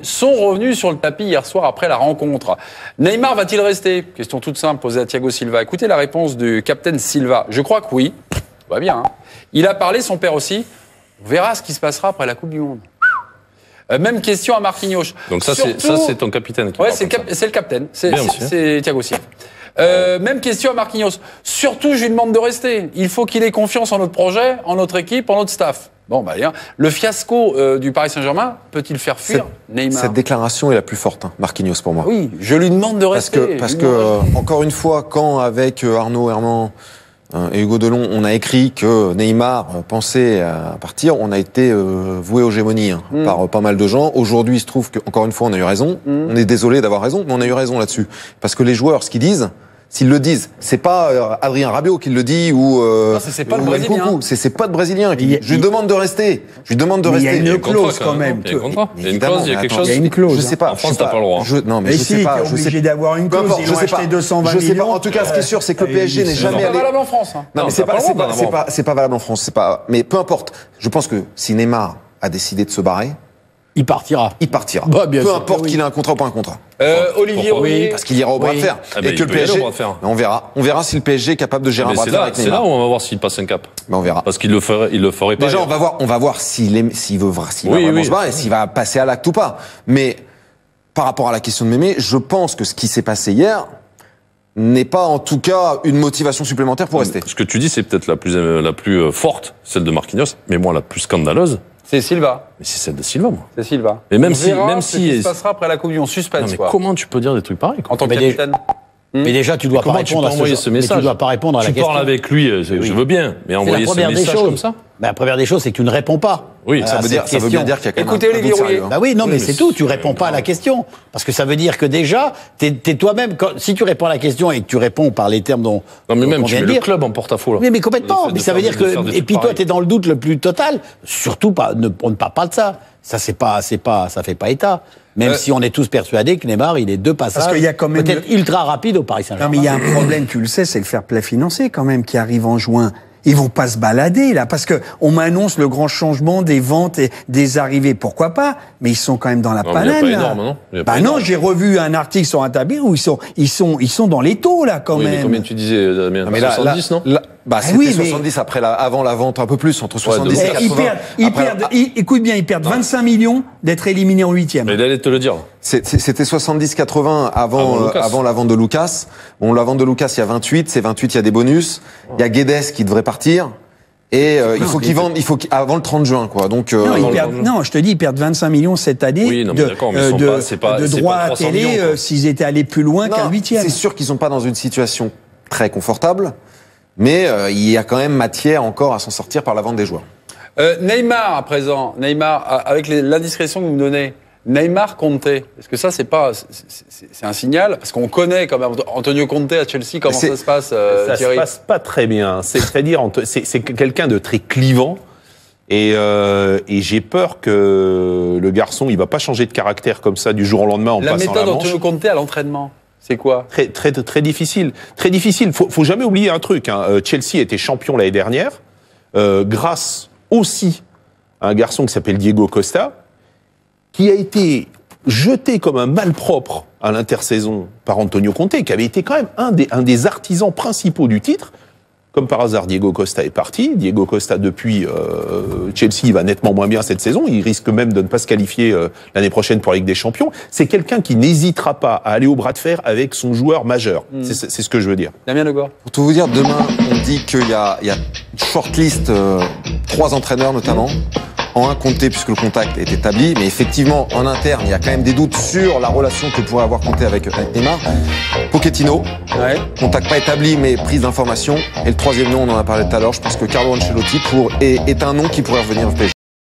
sont revenus sur le tapis hier soir après la rencontre. Neymar va-t-il rester? Question toute simple posée à Thiago Silva. Écoutez la réponse du capitaine Silva. Je crois que oui. Tout va bien. Hein. Il a parlé, son père aussi. On verra ce qui se passera après la Coupe du Monde. Même question à Marquinhos. Donc ça, c'est ton capitaine qui ouais, c'est le capitaine. C'est Thiago Silva. Même question à Marquinhos. Surtout, je lui demande de rester. Il faut qu'il ait confiance en notre projet, en notre équipe, en notre staff. Bon, bah, le fiasco du Paris Saint-Germain peut-il faire fuir Neymar? Cette déclaration est la plus forte, hein, Marquinhos, pour moi. Oui, je lui demande de rester. Parce que encore une fois, quand avec Arnaud Herman et Hugo Delon, on a écrit que Neymar pensait à partir, on a été voué aux gémonies par pas mal de gens. Aujourd'hui, il se trouve qu'encore une fois, on a eu raison. On est désolé d'avoir raison, mais on a eu raison là-dessus. Parce que les joueurs, ce qu'ils disent, s'ils le disent, c'est pas Adrien Rabiot qui le dit ou c'est pas le Brésilien. C'est pas de Brésilien. Je lui demande de rester. Je lui demande de rester. Il y a une clause quand même. Il y a une clause, il y a quelque chose. Il y a une clause. Je sais pas. En France, t'as pas le droit. Non, mais je sais pas. Je suis obligé d'avoir une clause. Ils ont acheté 220 millions. Je sais pas. En tout cas, ce qui est sûr, c'est que le PSG n'est jamais allé. C'est pas valable en France. Non, mais c'est pas valable en France. C'est pas. Mais peu importe. Je pense que si Neymar a décidé de se barrer, il partira. Il partira. Bah, peu importe qu'il ait un contrat ou pas un contrat. Olivier Rouillet, parce qu'il ira au bras de fer. Et que le PSG. On verra. On verra si le PSG est capable de gérer un bras de fer avec Neymar. C'est là où on va voir s'il passe un cap. On verra. Parce qu'il le ferait pas. Déjà, on va voir s'il veut vraiment se barrer, s'il va passer à l'acte ou pas. Mais par rapport à la question de Mémé, je pense que ce qui s'est passé hier n'est pas en tout cas une motivation supplémentaire pour rester. Ce que tu dis, c'est peut-être la plus forte, celle de Marquinhos, mais moi la plus scandaleuse. C'est Silva. Mais c'est celle de Silva, moi. C'est Silva. Mais même ce qui se passera après la Coupe du Monde, suspense. Non, mais comment tu peux dire des trucs pareils en tant que capitaine? Mais déjà, tu dois pas répondre à ce message. Tu dois pas répondre à la question. Tu parles avec lui, je veux bien, mais envoyer ce message comme ça. La première des choses, c'est que tu ne réponds pas. Oui, ça veut bien dire qu'il y a quand même Écoutez, Olivier Rouillet. Bah oui, non, mais c'est tout. Tu réponds pas à la question. Parce que ça veut dire que déjà, t'es toi-même, si tu réponds à la question et que tu réponds par les termes dont. Non, mais même, tu mets le club en porte-à-faux, là. Oui, mais complètement. Mais ça veut dire que, et puis toi, t'es dans le doute le plus total. Surtout pas, on ne parle pas de ça. Ça, ça fait pas état. Même si on est tous persuadés que Neymar, il est deux passages. Parce qu'il y a quand même peut-être ultra rapide au Paris Saint-Germain. Non, mais il y a un problème, tu le sais, c'est le fair play financier quand même qui arrive en juin. Ils vont pas se balader là, parce que on m'annonce le grand changement des ventes et des arrivées. Pourquoi pas? Mais ils sont quand même dans la panade. Il y a pas énorme, non? Bah non, j'ai revu un article sur un tabir où ils sont dans les taux là quand même. Mais combien tu disais, Damien? 70, non? Bah, c'était 70 avant la vente, un peu plus, entre 70 et 80. Écoute bien, ils perdent 25 millions d'être éliminés en 8e. Mais il allait te le dire. C'était 70-80 avant la vente de Lucas. Bon, la vente de Lucas, il y a 28. C'est 28, il y a des bonus. Il y a Guedes qui devrait partir. Et il faut qu'ils vendent, avant le 30 juin, quoi. Donc, non, je te dis, ils perdent 25 millions cette année de droits à télé s'ils étaient allés plus loin qu'à 8e. C'est sûr qu'ils sont pas dans une situation très confortable. Mais il y a quand même matière encore à s'en sortir par la vente des joueurs. Neymar, à présent. Neymar, avec l'indiscrétion que vous me donnez, Neymar Conte, est-ce que ça, c'est un signal? Parce qu'on connaît quand même Antonio Conte à Chelsea, comment ça se passe, ça Thierry? se passe pas très bien. C'est-à-dire, c'est quelqu'un de très clivant. Et j'ai peur que le garçon, il va pas changer de caractère comme ça du jour au lendemain en passant la manche. La méthode d'Antonio Conte à l'entraînement, c'est quoi? Très difficile. Très difficile. Faut jamais oublier un truc. Chelsea était champion l'année dernière, grâce aussi à un garçon qui s'appelle Diego Costa, qui a été jeté comme un malpropre à l'intersaison par Antonio Conte, qui avait été quand même un des artisans principaux du titre. Comme par hasard, Diego Costa est parti. Diego Costa, depuis Chelsea, il va nettement moins bien cette saison. Il risque même de ne pas se qualifier l'année prochaine pour la Ligue des Champions. C'est quelqu'un qui n'hésitera pas à aller au bras de fer avec son joueur majeur. C'est ce que je veux dire. Damien Legord. Pour tout vous dire, demain, on dit qu'il y a une shortlist, 3 entraîneurs notamment. En un, Conte, puisque le contact est établi. Mais effectivement, en interne, il y a quand même des doutes sur la relation que pourrait avoir Conte avec Neymar. Pochettino, contact pas établi, mais prise d'information. Et le troisième nom, on en a parlé tout à l'heure, je pense que Carlo Ancelotti est un nom qui pourrait revenir au PSG.